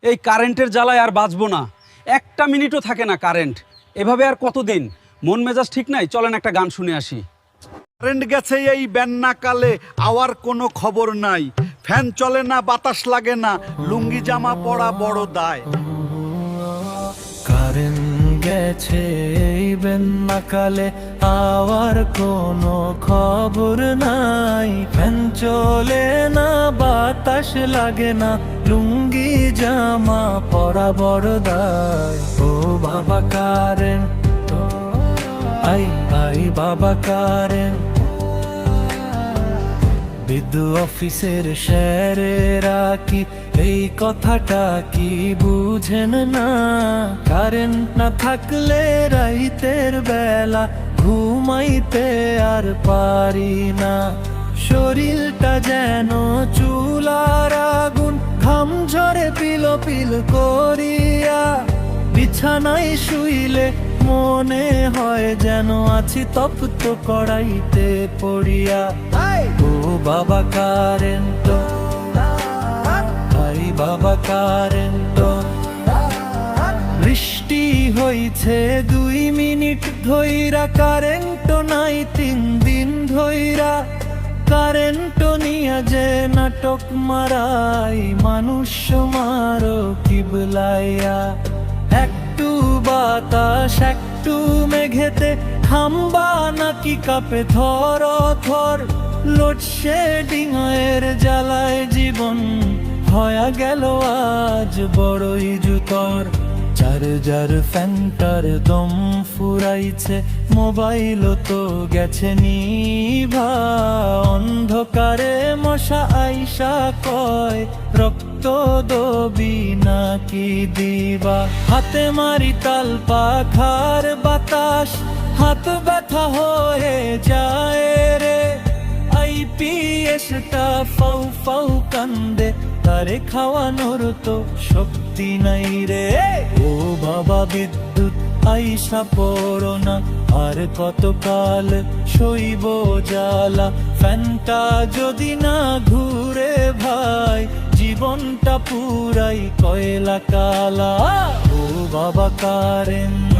এই কারেন্টের জ্বালায় আর বাঁচবো না, একটা মিনিটও থাকে না কারেন্ট। এভাবে আর কতদিন? মন মেজাজ ঠিক নাই, চলেন একটা গান শুনে আসি। কারেন্ট গেছে এই বেন্নাকালে, আওয়ার কোনো খবর নাই। ফ্যান চলে না, বাতাস লাগে না, লুঙ্গি জামা পরা বড় দায়। কারেন্ট গেছে এই বেন্নাকালে, আওয়ার কোনো খবর নাই। ফ্যান চলে না, বাতাস লাগে না, লুঙ্গি জামা পরা বড় দায়। ও বাবা কারেন্ট, আই আই বাবা কারেন্ট। বিদ্যুৎ অফিসের স্যারেরা কি এই কথাটা কি বুঝেন না? কারেন্ট না থাকলে রাইতের বেলা ঘুমাইতে আর পারি না। শরীরটা যেন চুলার আগুন, ঘাম ঝরে পিলো পিল করিয়া। বিছানায় শুইলে মনে হয় যেন আছি তপ্ত কড়াইতে পড়িয়া। ও বাবা কারেন্ট, আই বাবা কারেন্ট। বৃষ্টি হইছে 2 মিনিট ধইরা, কারেন্ট নাই 3 দিন ধইরা। কারেন্ট নিয়া যে নাটক মারাই, মানুষ মারো কিবলাইয়া। একটু বাতাস একটু মেঘেতে, থামবা নাকি কাপে থর থর। লোডশেডিং এর জ্বালায় জীবন হয়া গেল আজ বড়ই জুতর। চার্জার ফ্যানটার দম ফুরাইছে, মোবাইল তো গেছে নিভা। অন্ধকারে মশা আইসা কয়, রক্ত দবি নাকি দিবা। হাতে মারি তাল পাখার বাতাস, হাত ব্যথা হয়ে যায় রে। আইপিএসটা ফাউ ফাউ কান্দে, তারে খাওয়ানোর তো শক্তি নাই রে। ও বাবা বিদ্যুৎ আইসা পড়ো না, আর কতকাল সইব জ্বালা। ফ্যানটা যদি না ঘুরে ভাই, জীবনটা পুরাই কয়লা কালা। ও বাবা কারেন্ট,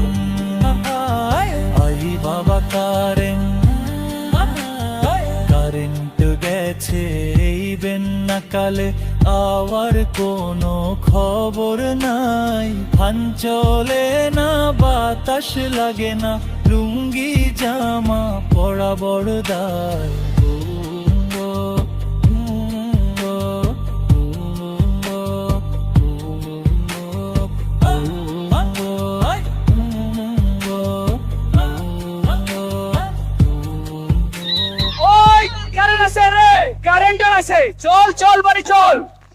আই বাবা কারেন্ট। কারেন্ট গেছে এই বেন্নাকালে, আওয়ার কোনো খবর নাই। ফ্যান চলে না, বাতাস লাগে না, লুঙ্গি জামা পরা বড় দায়। ওই কারেন্ট আছে রে, কারেন্ট আছে, চল চল বাড়ি চল।